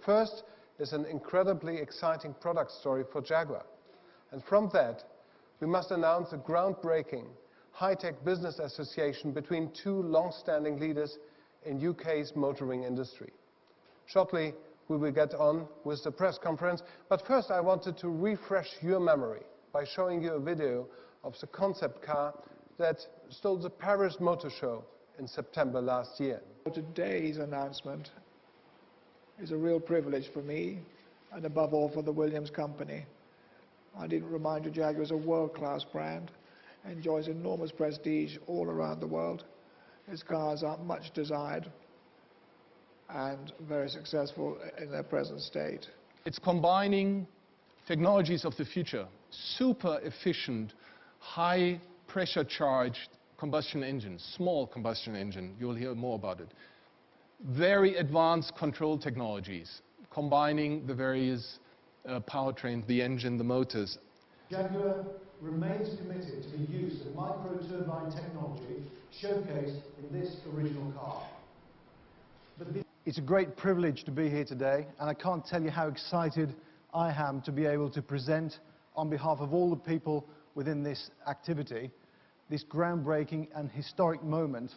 first is an incredibly exciting product story for Jaguar. And from that, we must announce a groundbreaking high-tech business association between two long-standing leaders in UK's motoring industry. Shortly, we will get on with the press conference, but first I wanted to refresh your memory by showing you a video of the concept car that stole the Paris Motor Show in September last year. Today's announcement is a real privilege for me and above all for the Williams company. I didn't remind you, Jaguar is a world-class brand, enjoys enormous prestige all around the world. Its cars are much desired and very successful in their present state. It's combining technologies of the future, super efficient, high pressure charged combustion engine, small combustion engine, you'll hear more about it. Very advanced control technologies, combining the various powertrains, the engine, the motors. Jaguar remains committed to the use of micro-turbine technology showcased in this original car. It's a great privilege to be here today, and I can't tell you how excited I am to be able to present on behalf of all the people within this activity, this groundbreaking and historic moment